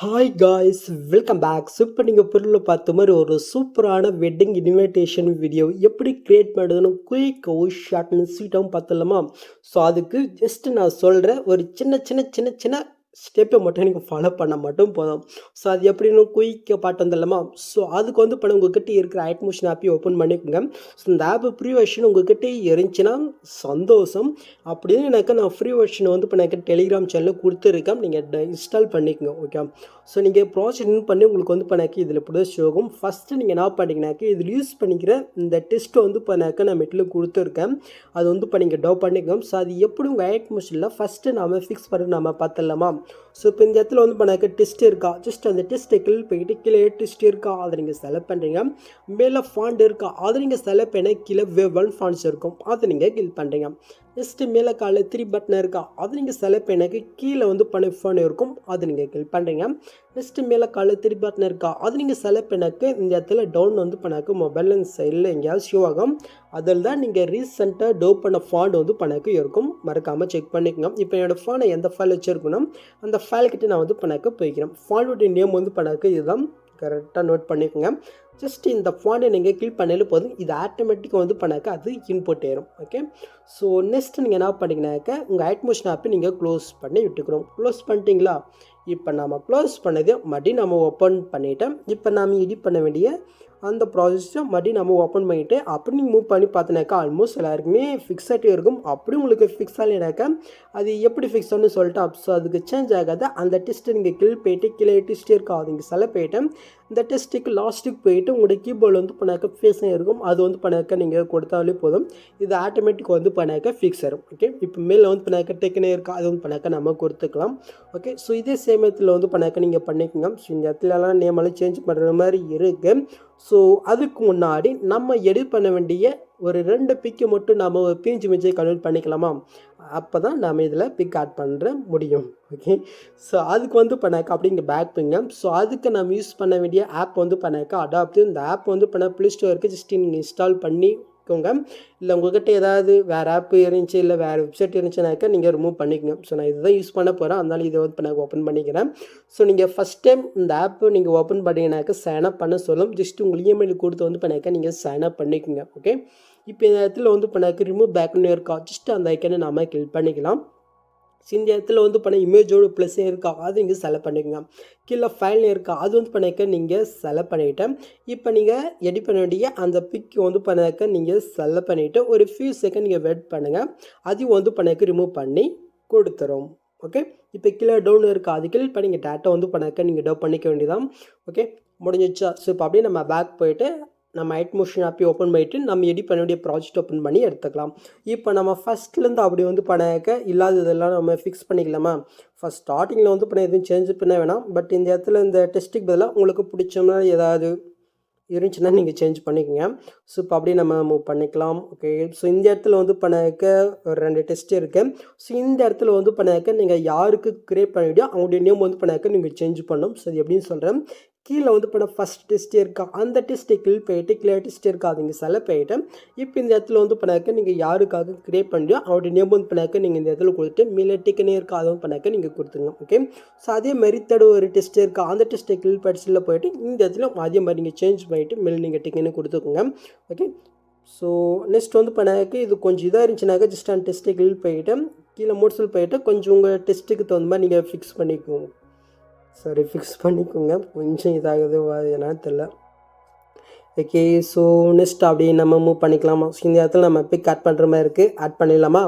Hi guys, welcome back. இப்போ நீங்கள் பொருளில் பார்த்த மாதிரி ஒரு சூப்பரான வெட்டிங் இன்விடேஷன் வீடியோ எப்படி க்ரியேட் பண்ணுறதுன்னு குயிக்காகவும் ஷார்ட்னு ஸ்வீட்டாகவும் பார்த்துடலாமா? ஸோ அதுக்கு ஜஸ்ட் நான் சொல்கிற ஒரு சின்ன சின்ன சின்ன சின்ன ஸ்டெப்பை மட்டும் நீங்கள் ஃபாலோ பண்ண மட்டும் போதும். ஸோ அது எப்படின்னு குயிக்காக பாட்டு வந்துடலாமா? ஸோ அதுக்கு வந்து பண்ண உங்கள்கிட்ட இருக்கிற ஐட்மோஷன் ஆப்பையும் ஓப்பன் பண்ணிக்கோங்க. ஸோ இந்த ஆப் ஃப்ரீ வெர்ஷன் உங்கள்கிட்ட இருந்துச்சுன்னா சந்தோஷம். அப்படின்னு எனக்கு நான் ஃப்ரீ வெர்ஷன் வந்து இப்போ எனக்கு டெலிகிராம் சேனலில் கொடுத்துருக்கேன். நீங்கள் இன்ஸ்டால் பண்ணிக்கோங்க. ஓகே, ஸோ நீங்கள் ப்ராசஸ் பண்ணி உங்களுக்கு வந்து பண்ணாக்க இதில் இப்படி தான் ஷோகும். ஃபஸ்ட்டு நீங்கள் என்ன பண்ணிங்கனாக்க இதில் யூஸ் பண்ணிக்கிற இந்த டெஸ்ட்டை வந்து பண்ணாக்க நான் மெட்டில் கொடுத்துருக்கேன். அது வந்து இப்போ நீங்கள் டவு பண்ணிக்கோங்க. ஸோ அது எப்படி உங்கள் ஐட்மோஷனில் ஃபஸ்ட்டு நம்ம ஃபிக்ஸ் பண்ணி நம்ம பார்த்துடலாமா? ஸோ இப்போ இந்த இடத்துல வந்து பண்ணாக்க டெஸ்ட் இருக்கா, ஜஸ்ட் அந்த டெஸ்ட்டை கிளிக் போயிட்டு கீழே டெஸ்ட் இருக்கா அதை நீங்கள் செலக்ட் பண்ணுறீங்க. மேலே ஃபாண்ட் இருக்கா அதை நீங்கள் செலக்ட் பண்ண கீழே வேவ் ஃபாண்ட்ஸ் இருக்கும் அதை நீங்கள் கிளிக் பண்ணுறீங்க. நெக்ஸ்ட்டு மேலே கால 3 பட்டன் இருக்கா அதை நீங்கள் செலக்ட் பண்ணக்கு கீழே வந்து பண்ண ஃபோன் இருக்கும் அதை நீங்கள் கிளிக் பண்ணுறீங்க. நெக்ஸ்ட்டு மேலே கால 3 பட்டன் இருக்கா அது நீங்கள் செலக்ட் பண்ணக்கு இந்த இடத்துல டவுன் வந்து பண்ணாக்க மொபைல் சைடில் எங்கேயாவது ஷோ ஆகும். அதில் தான் நீங்கள் ரீசெண்டாக டவுன் பண்ண ஃபாண்ட் வந்து பண்ணாக்க இருக்கும். மறக்காமல் செக் பண்ணிக்கோங்க. இப்போ என்னோடய ஃபோனை எந்த ஃபைல் வச்சுருக்கணும் அந்த ஃபைல்கிட்ட நான் வந்து பண்ணாக்க போய்க்கிறேன். ஃபாண்டோடைய நேம் வந்து பண்ணாக்க இதுதான், கரெக்டாக நோட் பண்ணிக்கோங்க. ஜஸ்ட் இந்த ஃபாண்டை நீங்கள் கிளிக் பண்ணாலும் போதும், இது ஆட்டோமேட்டிக்காக வந்து பண்ணாக்க அது இன்புட் ஆயிரும். ஓகே, ஸோ நெக்ஸ்ட் நீங்கள் என்ன பண்ணிங்கனாக்க உங்கள் ஐட்மோஷன் ஆப்பை நீங்கள் க்ளோஸ் பண்ணி விட்டுக்கிறோம். க்ளோஸ் பண்ணிட்டீங்களா? இப்போ நம்ம க்ளோஸ் பண்ணது மறுபடியும் நம்ம ஓப்பன் பண்ணிவிட்டோம். இப்போ நாம் எடிட் பண்ண வேண்டிய அந்த ப்ராசஸை மறுபடியும் நம்ம ஓப்பன் பண்ணிவிட்டு அப்படி நீங்கள் மூவ் பண்ணி பார்த்தினாக்கா ஆல்மோஸ்ட் எல்லாருக்குமே ஃபிக்ஸ் ஆகிட்டே இருக்கும். அப்படி உங்களுக்கு ஃபிக்ஸ் ஆகலைனாக்கா அது எப்படி ஃபிக்ஸ் ஆகணும்னு சொல்லிட்டு ஸோ அதுக்கு சேஞ்ச் ஆகாத அந்த டெஸ்ட்டு நீங்கள் கீழே போயிட்டு கீழே டெஸ்ட்டு இருக்கா அது நீங்கள் செலக்ட் போயிட்டு இந்த டெஸ்ட்டுக்கு லாஸ்ட்டுக்கு போயிட்டு உங்களுடைய கீபோர்டில் வந்து பண்ணாக்க ஃபேஸாக இருக்கும் அது வந்து பண்ணாக்க நீங்கள் கொடுத்தாலே போதும். இது ஆட்டோமேட்டிக் வந்து பண்ணாக்க ஃபிக்ஸ் ஆகும். ஓகே, இப்போ மேலே வந்து பண்ணாக்க டெக்னே இருக்கா அது வந்து பண்ணாக்க நம்ம கொடுத்துக்கலாம். ஓகே, ஸோ இதே சேமத்தில் வந்து பண்ணாக்க நீங்கள் பண்ணிக்கோங்க. ஸோ இந்த இடத்துலலாம் நேமெல்லாம் சேஞ்ச் பண்ணுற மாதிரி இருக்குது. ஸோ அதுக்கு முன்னாடி நம்ம எடிட் பண்ண வேண்டிய ஒரு 2 பிக்கு மட்டும் நம்ம பிஞ்சு மிஞ்சை கன்வெர்ட் பண்ணிக்கலாமா? அப்போ தான் நம்ம இதில் பிக் ஆட் பண்ணுற முடியும். ஓகே, ஸோ அதுக்கு வந்து பண்ணாக்க அப்படி இங்கே பேக் பண்ணுங்க. ஸோ அதுக்கு நம்ம யூஸ் பண்ண வேண்டிய ஆப் வந்து பண்ணாக்க அடாப்ட். இந்த ஆப் வந்து பண்ண ப்ளே ஸ்டோருக்கு ஜஸ்ட் நீங்கள் இன்ஸ்டால் பண்ணிக்கோங்க. இல்லை உங்கள்கிட்ட ஏதாவது வேறு ஆப் இருந்துச்சு இல்லை வேறு வெப்சைட் இருந்துச்சுனாக்கா நீங்கள் ரிமூவ் பண்ணிக்கோங்க. ஸோ நான் இதுதான் யூஸ் பண்ண போகிறேன், அதனால இதை வந்து பண்ண ஓப்பன் பண்ணிக்கிறேன். ஸோ நீங்கள் ஃபஸ்ட் டைம் இந்த ஆப்பு நீங்கள் ஓப்பன் பண்ணிங்கனாக்கா சைன் அப் பண்ண சொல்லும். ஜஸ்ட் உங்கள் இமெயில் கொடுத்து வந்து பண்ணாக்க நீங்கள் சைன் அப் பண்ணிக்கோங்க. ஓகே, இப்போ இந்த இடத்துல வந்து பண்ணாக்க ரிமூவ் பேக்னு இருக்கா, ஜஸ்ட் அந்த ஐக்கனை நம்ம கிளிக் பண்ணிக்கலாம். இந்த இடத்துல வந்து பண்ண இமேஜோட ப்ளஸ்ஸே இருக்கா அது நீங்கள் செலக்ட் பண்ணிக்கோங்க. கீழே ஃபைல்னு இருக்கா அது வந்து பண்ணாக்க நீங்கள் செலக்ட் பண்ணிவிட்டேன். இப்போ நீங்கள் எடிட் பண்ண வேண்டிய அந்த பிக் வந்து பண்ணாக்க நீங்கள் செலக்ட் பண்ணிவிட்டு ஒரு ஃபியூ செகண்ட் நீங்கள் வெயிட் பண்ணுங்கள். அதையும் வந்து பண்ணாக்க ரிமூவ் பண்ணி கொடுத்துரும். ஓகே, இப்போ கீழே டவுன் இருக்கா அது கிளிக் பண்ணி நீங்கள் டேட்டா வந்து பண்ணாக்க நீங்கள் டவுன் பண்ணிக்க வேண்டியதான். ஓகே, முடிஞ்சிச்சா? ஸோ இப்போ அப்படியே நம்ம பேக் போயிட்டு நம்ம ஐட்மோஷன் ஆப்பை ஓப்பன் பண்ணிவிட்டு நம்ம எடிட் பண்ண வேண்டிய ப்ராஜெக்ட் ஓப்பன் பண்ணி எடுத்துக்கலாம். இப்போ நம்ம ஃபஸ்ட்லேருந்து அப்படி வந்து பண்ணாக்க இல்லாததெல்லாம் நம்ம ஃபிக்ஸ் பண்ணிக்கலாமா? ஃபஸ்ட் ஸ்டார்டிங்கில் வந்து பண்ண எதுவும் சேஞ்ச் பண்ண வேணாம். பட் இந்த இடத்துல இந்த டெஸ்ட்டுக்கு பதிலாக உங்களுக்கு பிடிச்ச மாதிரி ஏதாவது இருந்துச்சுன்னா நீங்கள் சேஞ்ச் பண்ணிக்கோங்க. ஸோ இப்போ அப்படியே நம்ம மூவ் பண்ணிக்கலாம். ஓகே, ஸோ இந்த இடத்துல வந்து பண்ணாக்க ஒரு 2 டெஸ்ட் இருக்குது. ஸோ இந்த இடத்துல வந்து பண்ணாக்க நீங்கள் யாருக்கு க்ரியேட் பண்ண வேண்டியோ அவங்களுடைய நேம் வந்து பண்ணாக்க நீங்கள் சேஞ்ச் பண்ணணும். ஸோ அது எப்படின்னு சொல்கிறேன். கீழே வந்து பண்ண ஃபஸ்ட் டெஸ்ட் இருக்கா அந்த டெஸ்ட்டை கிளிக் போயிட்டு கீழே டெஸ்ட் இருக்கா அது நீங்கள் செலக்ட் பண்ணிவிட்டு இப்போ இந்த இடத்துல வந்து பண்ணாக்க நீங்கள் யாருக்காக க்ரியேட் பண்ணியோ அவருடைய நேம் வந்து பண்ணாக்க நீங்கள் இந்த இடத்துல கொடுத்துட்டு மேலே டிக்கனே இருக்கா அதை வந்து பண்ணாக்க நீங்கள் கொடுத்துருங்க. ஓகே, ஸோ அதே மாதிரி ஒரு டெஸ்ட் இருக்கா அந்த டெஸ்ட்டை கிளிக் படிச்சில் போயிட்டு இந்த இடத்துல அதே மாதிரி நீங்கள் சேஞ்ச் பண்ணிவிட்டு மேலே நீங்கள் டிக்கனே கொடுத்துக்கோங்க. ஓகே, ஸோ நெக்ஸ்ட் வந்து பண்ணாக்க இது கொஞ்சம் இதாக இருந்துச்சுனாக்கா ஜஸ்ட் அந்த டெஸ்ட்டை கிளிக் போயிட்டு கீழே மோட்ஸில் போயிட்டு கொஞ்சம் உங்கள் டெஸ்ட்டுக்கு தகுந்த மாதிரி நீங்கள் ஃபிக்ஸ் பண்ணிக்கோங்க. சரி, ஃபிக்ஸ் பண்ணிக்கோங்க. கொஞ்சம் இதாகுது என்னன்னு தெரில. ஓகே, ஸோ நெக்ஸ்ட் அப்படியே நம்ம மூவ் பண்ணிக்கலாமா? ஸோ இந்த இடத்துல நம்ம பிக் ஆட் பண்ணுற மாதிரி இருக்குது, ஆட் பண்ணிடலாமா?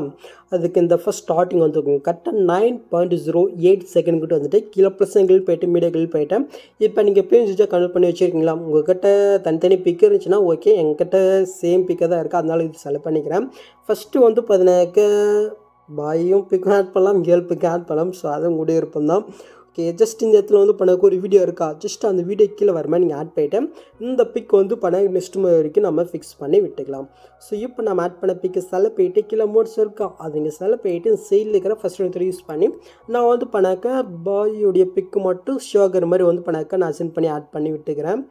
அதுக்கு இந்த ஃபஸ்ட் ஸ்டார்டிங் வந்துருக்கும் கரெக்டாக 9.08 செகண்ட் கிட்ட வந்துட்டு கீழே ப்ளஸ் எங்களுக்கு போய்ட்டு மீடியாக்கள் போய்ட்டேன். இப்போ நீங்கள் பேஜ் கன்வெர்ட் பண்ணி வச்சுருக்கீங்களா? உங்கள்கிட்ட தனித்தனி பிக் இருந்துச்சுன்னா ஓகே, எங்கிட்ட சேம் பிக்கை தான் இருக்குது, அதனால இது செலக்ட் பண்ணிக்கிறேன். ஃபஸ்ட்டு வந்து பார்த்தீங்கன்னாக்க பாயும் பிக் ஆட் பண்ணலாம், கேர்ள் பிக் ஆட் பண்ணலாம். ஸோ அது உங்களுடைய விருப்பம் தான். ஓகே, ஜஸ்ட் இந்த இடத்துல வந்து பண்ண ஒரு வீடியோ இருக்கா ஜஸ்ட் அந்த வீடியோ கீழே வர மாதிரி நீங்கள் ஆட் பண்ணிவிட்டு இந்த பிக் வந்து பண்ண நெக்ஸ்ட் வரைக்கும் நம்ம ஃபிக்ஸ் பண்ணி விட்டுக்கலாம். ஸோ இப்போ நம்ம ஆட் பண்ண பிக்கு செலக்ட் போயிட்டு கீழே மோட்ஸ் இருக்கா அது நீங்கள் செலக்ட் போயிட்டு சைடில் இருக்கிற ஃபஸ்ட் ஒன்று யூஸ் பண்ணி நான் வந்து பண்ணாக்க பாயோடைய பிக்கு மட்டும் ஷோ ஆகிற மாதிரி வந்து பண்ணாக்க நான் சென்ட் பண்ணி ஆட் பண்ணி விட்டுக்கிறேன்.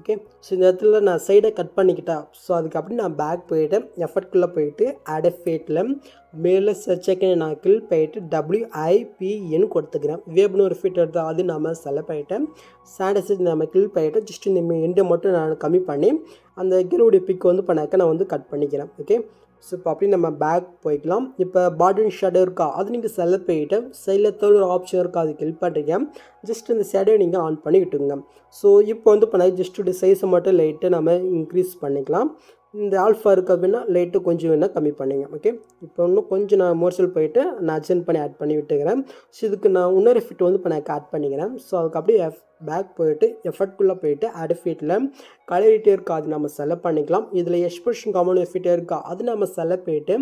ஓகே. ஸோ இந்த இடத்துல நான் சைடை கட் பண்ணிக்கிட்டா. ஸோ அதுக்கு அப்படி நான் பேக் போயிட்டு எஃபர்ட்குள்ளே போயிட்டு ஆட் எஃபெக்ட்டில் மேலே சர்ச் ஐக்கனை நான் கிளிக் போயிட்டு WIPN கொடுத்துக்கிறேன். வேப்னு ஒரு ஃபிட் எடுத்து அது நம்ம செலக்ட் பண்ணிட்டேன். சாண்டஸுக்கு நம்ம கிளிக் பண்ணிட்டு ஜஸ்ட் இந்த எண்டை மட்டும் நான் கம்மி பண்ணி அந்த கீழோடைய பிக் வந்து பண்ணாக்க நான் வந்து கட் பண்ணிக்கிறேன். ஓகே. ஸோ இப்போ அப்படி நம்ம பேக் போய்க்கலாம். இப்போ பாட்டன் ஷேடோ இருக்கா அது நீங்கள் செலக்ட் பண்ணிவிட்டு சைடில் தேர்ட் ஒரு ஆப்ஷன் இருக்கா அது கிளிக் பண்ணுறீங்க. ஜஸ்ட் இந்த ஷேடோ நீங்கள் ஆன் பண்ணி விட்டுங்க. ஸோ இப்போ வந்து பண்ண ஜஸ்ட் சைஸை மட்டும் லைட்டாக நம்ம இன்க்ரீஸ் பண்ணிக்கலாம். இந்த ஆல்ஃபா இருக்குது அப்படின்னா லைட்டு கொஞ்சம் வேணால் கம்மி பண்ணிங்க. ஓகே. இப்போ இன்னும் கொஞ்சம் நான் மோர்சல் போயிட்டு நான் அட்ஜென்ட் பண்ணி ஆட் பண்ணி விட்டுக்கிறேன். ஸோ இதுக்கு நான் இன்னொரு ஃபிட் வந்து இப்போ நான் ஆட் பண்ணிக்கிறேன். ஸோ அதுக்கு அப்படியே பேக் போயிட்டு எஃபர்ட்குள்ளே போயிட்டு ஆட் ஃபிட்டில் கலரிட்டே இருக்கா அது நம்ம செலக்ட் பண்ணிக்கலாம். இதில் எக்ஸ்பிரஷன் காமன் எஃபிட்டே இருக்கா அது நம்ம செலக்ட் பண்ணிட்டு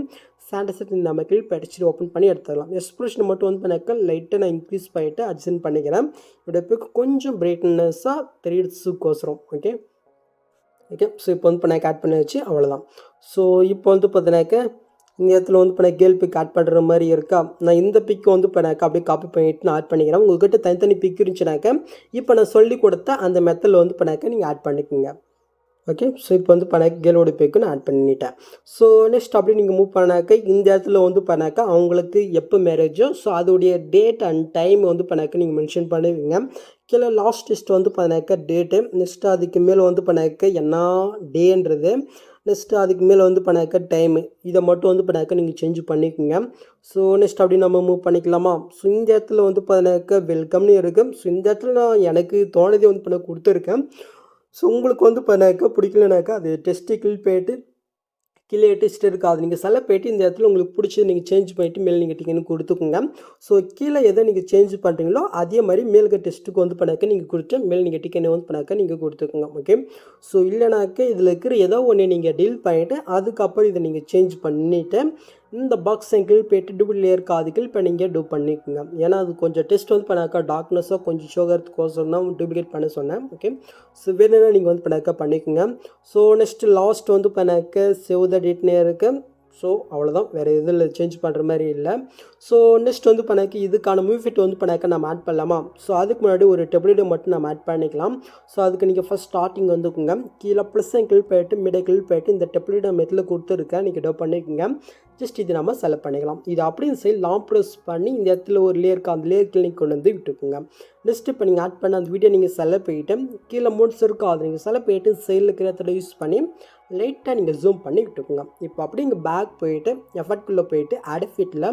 சாண்டசெட் நம்ம கிளிக் படிச்சுட்டு ஓப்பன் பண்ணி எடுத்துடலாம். எக்ஸ்பிரஷன் மட்டும் வந்து பண்ணாக்க லைட்டாக நான் இன்க்ரீஸ் பண்ணிவிட்டு அட்ஜென்ட் பண்ணிக்கிறேன். இதோட பிக்கு கொஞ்சம் பிரைட்னஸாக தெரியுதுக்கோசரம். ஓகே. ஓகே. ஸோ இப்போ வந்து இப்போ நான் ஆட் பண்ணி வச்சு அவ்வளோதான். ஸோ இப்போ வந்து பார்த்தினாக்க இந்த இடத்துல வந்து இப்போ நான் கேர்ள் பிக் ஆட் பண்ணுற மாதிரி இருக்கா. நான் இந்த பிக்கை வந்து இப்போ நான் அப்படியே காப்பி பண்ணிவிட்டு நான் ஆட் பண்ணிக்கிறேன். உங்கள்கிட்ட தனித்தனி பிக் இருந்துச்சுனாக்க இப்போ நான் சொல்லி கொடுத்த அந்த மெத்தடில் வந்து பண்ணாக்க நீங்கள் ஆட் பண்ணிக்கோங்க. ஓகே. ஸோ இப்போ வந்து பண்ணாக்க கேர்ளோட பிக்கு நான் ஆட் பண்ணிட்டேன். ஸோ நெக்ஸ்ட் அப்படி நீங்கள் மூவ் பண்ணாக்க இந்த இடத்துல வந்து பண்ணாக்க அவங்களுக்கு எப்போ மேரேஜோ ஸோ அதோடைய டேட் அண்ட் டைம் வந்து பண்ணாக்க நீங்கள் மென்ஷன் பண்ணுவீங்க. கீழே லாஸ்ட் டெஸ்ட் வந்து பண்ணாக்க டேட்டு நெக்ஸ்ட்டு அதுக்கு மேலே வந்து பண்ணாக்க என்ன டேன்றது நெக்ஸ்ட்டு அதுக்கு மேலே வந்து பண்ணாக்க டைமு இதை மட்டும் வந்து பண்ணாக்க நீங்கள் சேஞ்ச் பண்ணிக்கோங்க. ஸோ நெக்ஸ்ட் அப்படி நம்ம மூவ் பண்ணிக்கலாமா. ஸோ இந்த இடத்துல வந்து பண்ணாக்க வெல்கம்னு இருக்குது. ஸோ இந்த இடத்துல நான் எனக்கு தோணுதே வந்து பண்ண கொடுத்துருக்கேன். ஸோ உங்களுக்கு வந்து பண்ணாக்க பிடிக்கலனாக்கா அது டெஸ்ட்டு கிளிக் போயிட்டு கீழே டெஸ்ட் இருக்காது நீங்கள் செலக்ட் போயிட்டு இந்த இடத்துல உங்களுக்கு பிடிச்சது நீங்கள் சேஞ்ச் பண்ணிவிட்டு மேலே நீங்கள் டிக்கெட் கொடுத்துக்கோங்க. ஸோ கீழே எதை நீங்கள் சேஞ்ச் பண்ணுறீங்களோ அதே மாதிரி மேலுக்கு டெஸ்ட்டுக்கு வந்து பண்ணாக்க நீங்கள் கொடுத்து மேலே நீங்கள் டிக்கெட் வந்து பண்ணாக்க நீங்கள் கொடுத்துக்கோங்க. ஓகே. ஸோ இல்லைனாக்க இதில் இருக்கிற ஏதோ ஒன்று நீங்கள் டீல் பண்ணிவிட்டு அதுக்கப்புறம் இதை நீங்கள் சேஞ்ச் பண்ணிவிட்டு இந்த பாக்ஸ் கிளிக் போய்ட்டு டூபிள் லேயர் காதுக்கில் இப்போ நீங்கள் டூ பண்ணிக்கோங்க. ஏன்னா அது கொஞ்சம் டெஸ்ட் வந்து பண்ணாக்கா டார்க்னஸாக கொஞ்சம் ஷோகரத்துக்கோசரம் தான் டூப்ளிகேட் பண்ண சொன்னேன். ஓகே. ஸோ வேணும்னா நீங்கள் வந்து பண்ணாக்கா பண்ணிக்கோங்க. ஸோ நெக்ஸ்ட்டு லாஸ்ட் வந்து பண்ணாக்க சேவ் த டேட்னே இருக்குது. ஸோ அவ்வளோதான், வேறு இதில் சேஞ்ச் பண்ணுற மாதிரி இல்லை. ஸோ நெக்ஸ்ட் வந்து பண்ணாக்க இதுக்கான மூவிஃபிட் வந்து பண்ணாக்க நம்ம ஆட் பண்ணலாமா. ஸோ அதுக்கு முன்னாடி ஒரு டெப்லெட்டை மட்டும் நம்ம ஆட் பண்ணிக்கலாம். ஸோ அதுக்கு நீங்கள் ஃபஸ்ட் ஸ்டார்டிங் வந்துக்குங்க. கீழே ப்ளஸ் கிளிக் போயிட்டு மிடை கிளிக் போயிட்டு இந்த டெப்லெட் நம்ம இதில் கொடுத்துருக்கேன் நீங்கள் டோ பண்ணிக்கோங்க. ஜஸ்ட் இது நம்ம செலக்ட் பண்ணிக்கலாம். இது அப்படியும் சரி லாங் ப்ரெஸ் பண்ணி இந்த இடத்துல ஒரு லேயருக்கு அந்த லேயர் கிளினிக் கொண்டு வந்து விட்டுக்குங்க. நெக்ஸ்ட் இப்போ நீங்கள் ஆட் பண்ண அந்த வீடியோ நீங்கள் செலக்ட் போயிட்டு கீழே மோட்ஸ் இருக்கோ அது நீங்கள் செலக்ட் போயிட்டு சைடில் இருக்கிற இடத்துல யூஸ் பண்ணி லைட்டாக நீங்கள் ஜூம் பண்ணி விட்டுக்குங்க. இப்போ அப்படி இங்கே பேக் போயிட்டு எஃபர்ட்குள்ளே போயிட்டு ஆட் ஃபிட்டில்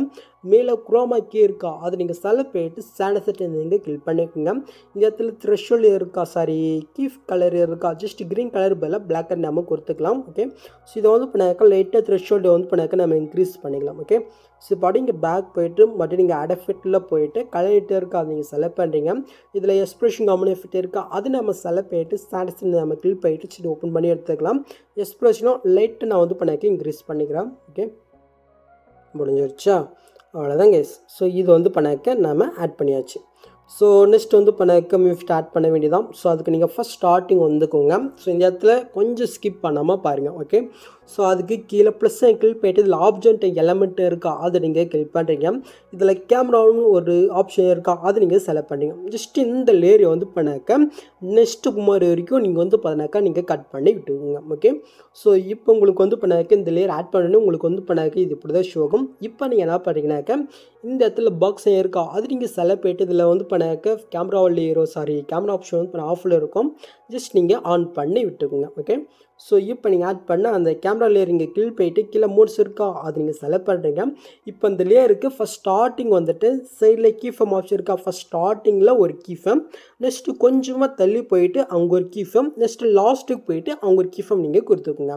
மேலே குரோமா கீ இருக்கா அது நீங்கள் செலக்ட் போயிட்டு சாண்டசெட் நீங்கள் கிளிக் பண்ணிக்கோங்க. இந்த இடத்துல த்ரெஷ்ஹோல்ட் இருக்கா கீஃப் கலர் இருக்கா ஜஸ்ட் க்ரீன் கலர் பதிலாக பிளாக் அண்ட் நம்ம கொடுத்துக்கலாம். ஓகே. ஸோ இதை வந்து பண்ணாக்க லைட்டாக த்ரெஷ்ஹோல்டு வந்து பண்ணாக்க நம்ம இன்க்ரீஸ் பண்ணிக்கலாம். ஓகே. ஸோ இப்போ இங்கே பேக் போயிட்டு மட்டும் நீங்கள் ஆட் ஃபிட்டில் போயிட்டு கலர் இருக்கா அது நீங்கள் செலக்ட் பண்ணுறீங்க. இதில் எக்ஸ்பிரஷன் காமன் ஃபிட் இருக்கா அது நம்ம செலக்ட் போயிட்டு சாண்டசெட் நம்ம கிளிக் போயிட்டு சரி ஓப்பன் பண்ணி எடுத்துக்கலாம். எக்ஸ்பிரஷனும் லைட்டு நான் வந்து பண்ணாக்க இன்க்ரீஸ் பண்ணிக்கிறேன். ஓகே. முடிஞ்சிருச்சா அவ்வளோதான் கேஸ். ஸோ இது வந்து பண்ணாக்க நம்ம ஆட் பண்ணியாச்சு. ஸோ நெக்ஸ்ட் வந்து பண்ணாக்க மியூஃபிட் ஆட் பண்ண வேண்டியதான். ஸோ அதுக்கு நீங்கள் ஃபஸ்ட் ஸ்டார்டிங் வந்துக்கோங்க. ஸோ இந்த இடத்துல கொஞ்சம் ஸ்கிப் பண்ணாமல் பாருங்கள். ஓகே. ஸோ அதுக்கு கீழே ப்ளஸ் கிளிக் போய்ட்டு இதில் ஆப்ஜெக்ட் எலமெண்ட் இருக்கா அது நீங்கள் கிளிக் பண்ணுறீங்க. இதில் கேமராவும் ஒரு ஆப்ஷன் இருக்கா அது நீங்கள் செலக்ட் பண்ணுறீங்க. ஜஸ்ட் இந்த லேயரை வந்து பண்ணாக்க நெக்ஸ்ட்டு குமார் வரைக்கும் நீங்கள் வந்து பண்ணாக்கா நீங்கள் கட் பண்ணி விட்டுருங்க. ஓகே. ஸோ இப்போ உங்களுக்கு வந்து பண்ணாக்க இந்த லேயர் ஆட் பண்ணணும் உங்களுக்கு வந்து பண்ணாக்க இது இப்படி தான் ஷோ ஆகும். இப்போ நீங்கள் என்ன பண்ணுறீங்கனாக்க இந்த இடத்துல பாக்ஸ் இருக்கா அது நீங்கள் செலக்ட் போய்ட்டு இதில் வந்து பண்ணாக்க கேமரா லேயரோ கேமரா ஆப்ஷன் வந்து ஆஃபில் இருக்கும் ஜஸ்ட் நீங்கள் ஆன் பண்ணி விட்டுக்குங்க. ஓகே. ஸோ இப்போ நீங்கள் ஆட் பண்ண அந்த கேமரா லேயர் இங்கே கீழ் போயிட்டு கீழே மோட்ஸ் இருக்கா அது நீங்கள் செலக்ட் பண்ணுறீங்க. இப்போ இந்த லேயருக்கு ஃபஸ்ட் ஸ்டார்டிங் வந்துட்டு சைடில் கீஃபம் ஆப்ஷன் இருக்கா ஃபஸ்ட் ஸ்டார்டிங்கில் ஒரு கீஃபம் நெக்ஸ்ட்டு கொஞ்சமாக தள்ளி போயிட்டு அவங்க ஒரு கீஃபம் நெக்ஸ்ட்டு லாஸ்ட்டுக்கு போயிட்டு அவங்க ஒரு கீஃபம் நீங்கள் கொடுத்துக்குங்க.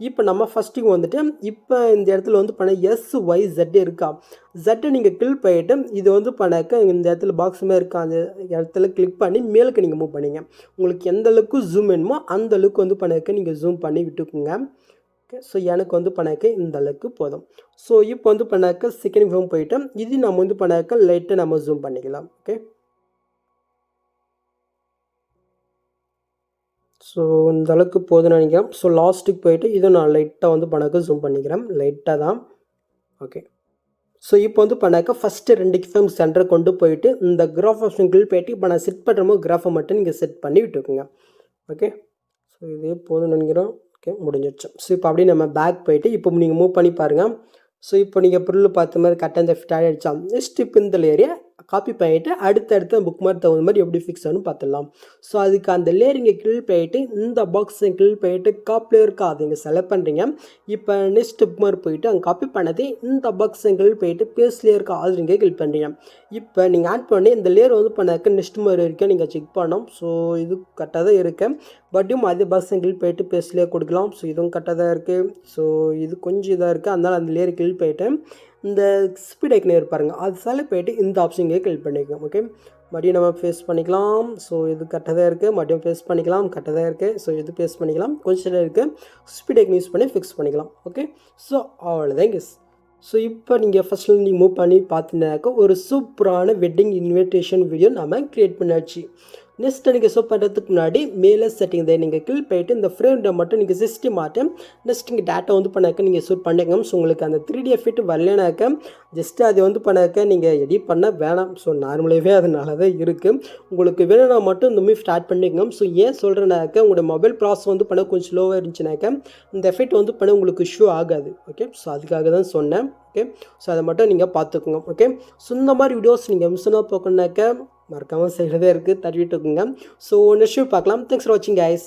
இப்போ நம்ம ஃபஸ்ட்டுக்கு வந்துட்டு இப்போ இந்த இடத்துல வந்து பண்ண SYZ இருக்கா ஜெட்டை நீங்கள் கிளிக் பண்ணிவிட்டு இது வந்து பண்ணாக்க இந்த இடத்துல பாக்ஸுமே இருக்கா அந்த இடத்துல கிளிக் பண்ணி மேலுக்கு நீங்கள் மூவ் பண்ணிங்க. உங்களுக்கு எந்த அளவுக்கு ஜூம் வேணுமோ அந்த அளவுக்கு வந்து பண்ணாக்க நீங்கள் ஜூம் பண்ணி விட்டுக்குங்க. ஓகே. ஸோ எனக்கு வந்து பண்ணாக்க இந்த அளவுக்கு போதும். ஸோ இப்போ வந்து பண்ணாக்க செகண்ட் ஃபார்ம் போயிட்டு இது நம்ம வந்து பண்ணாக்க லைட்டாக நம்ம ஜூம் பண்ணிக்கலாம். ஓகே. ஸோ இந்த அளவுக்கு போதும்னு நினைக்கிறேன். ஸோ லாஸ்ட்டுக்கு போயிட்டு இதுவும் நான் லைட்டாக வந்து பண்ணாக்க ஜூம் பண்ணிக்கிறேன் லைட்டாக தான். ஓகே. ஸோ இப்போ வந்து பண்ணாக்க ஃபஸ்ட்டு 2 கிஃபம் சென்டரை கொண்டு போயிட்டு இந்த கிராஃப் ஆப்ஷன் கிளிக் போயிட்டு இப்போ நான் செட் பண்ணுறமோ கிராஃபை மட்டும் நீங்கள் செட் பண்ணி விட்டுக்குங்க. ஓகே. ஸோ இதே போதும்னு நினைக்கிறோம். ஓகே, முடிஞ்சிடுச்சு. ஸோ இப்போ அப்படியே நம்ம பேக் போயிட்டு இப்போ நீங்கள் மூவ் பண்ணி பாருங்கள். ஸோ இப்போ நீங்கள் பொருள் பார்த்த மாதிரி கரெக்டாக இந்த ஃபிட் ஆகிடுச்சா. நெக்ஸ்ட் இப்போ இந்த லேயரை காப்பி பண்ணிவிட்டு அடுத்தடுத்த புக் மாதிரி தகுந்த மாதிரி எப்படி ஃபிக்ஸ் ஆகணும் பார்த்துடலாம். ஸோ அதுக்கு அந்த லேயர் இங்கே கிளிக் பண்ணிவிட்டு இந்த பாக்ஸை கிளிக் பண்ணிவிட்டு காப்பியில் இருக்கா அதை இங்கே செலக்ட் பண்ணுறீங்க. இப்போ நெக்ஸ்ட் புக் மாதிரி போயிட்டு அங்கே காப்பி பண்ணது இந்த பாக்ஸை கிளிக் பண்ணிவிட்டு பேஸ்ட்லேயே இருக்கா அது நீங்கள் கிளிக் பண்ணுறீங்க. இப்போ நீங்கள் ஆட் பண்ணி இந்த லேயர் வந்து பண்ணாக்க நெக்ஸ்ட் மாதிரி இருக்க நீங்கள் செக் பண்ணோம். ஸோ இது கரெக்டாக தான் இருக்குது. பட்டும் அதே பாக்ஸை கிளிக் பண்ணிட்டு பேஸ்ட்லேயே கொடுக்கலாம். ஸோ இதுவும் கரெக்டாக தான் இருக்குது. ஸோ இது கொஞ்சம் இதாக இருக்குது, அதனால் அந்த லேயர் கிளிக் பண்ணிவிட்டு இந்த ஸ்பீட் ஐக்கனே இருப்பாருங்க அது செலக்ட் பண்ணிட்டு இந்த ஆப்ஷன் கிளிக் பண்ணிக்கலாம். ஓகே, மறுபடியும் நம்ம ஃபேஸ் பண்ணிக்கலாம். ஸோ இது கரெக்டாக தான் இருக்குது. மறுபடியும் ஃபேஸ் பண்ணிக்கலாம், கரெக்டாக தான் இருக்குது. ஸோ இது ஃபேஸ் பண்ணிக்கலாம், கொஞ்சம் இருக்குது. ஸ்பீட் ஐக்கன் யூஸ் பண்ணி ஃபிக்ஸ் பண்ணிக்கலாம். ஓகே, ஸோ அவ்வளோதான் கெஸ். ஸோ இப்போ நீங்கள் ஃபஸ்ட்டில் நீங்கள் மூவ் பண்ணி பார்த்தீங்கன்னாக்கா ஒரு சூப்பரான வெட்டிங் இன்விடேஷன் வீடியோ நம்ம க்ரியேட் பண்ணியாச்சு. நெக்ஸ்ட்டு நீங்கள் ஷோ பண்ணுறதுக்கு முன்னாடி மேலே செட்டிங் தான் நீங்கள் கிளிக் பண்ணிட்டு இந்த ஃப்ரேம்ட மட்டும் நீங்கள் சிஸ்டம் மாட்ட நெக்ஸ்ட் நீங்கள் டேட்டா வந்து பண்ணாக்க நீங்கள் ஷூட் பண்ணிங்க. ஸோ உங்களுக்கு அந்த 3D எஃபெக்ட் வரலனாக்க ஜஸ்ட்டு அதை வந்து பண்ணாக்க நீங்கள் எடிட் பண்ண வேணாம். ஸோ நார்மலாகவே அதனால தான் இருக்குது. உங்களுக்கு வேணும்னா மட்டும் இந்த மாதிரி ஸ்டார்ட் பண்ணிக்கோங்க. ஸோ ஏன் சொல்கிறேனாக்க உங்களோட மொபைல் ப்ராசஸ் வந்து பண்ண கொஞ்சம் ஸ்லோவாக இருந்துச்சுனாக்க இந்த எஃபெக்ட் வந்து பண்ண உங்களுக்கு ஷோ ஆகாது. ஓகே, ஸோ அதுக்காக தான் சொன்னேன். ஓகே, ஸோ அதை மட்டும் நீங்கள் பார்த்துக்கோங்க. ஓகே, ஸோ இந்த மாதிரி வீடியோஸ் நீங்கள் மிஸ்ஸாக போக்கணுனாக்க மறக்காமல் செய்கிறதே இருக்குது, தட்டிவிட்டுக்குங்க. ஸோ நெக்ஸ்ட் பார்க்கலாம். தேங்க்ஸ் ஃபார் வாட்சிங் கைஸ்.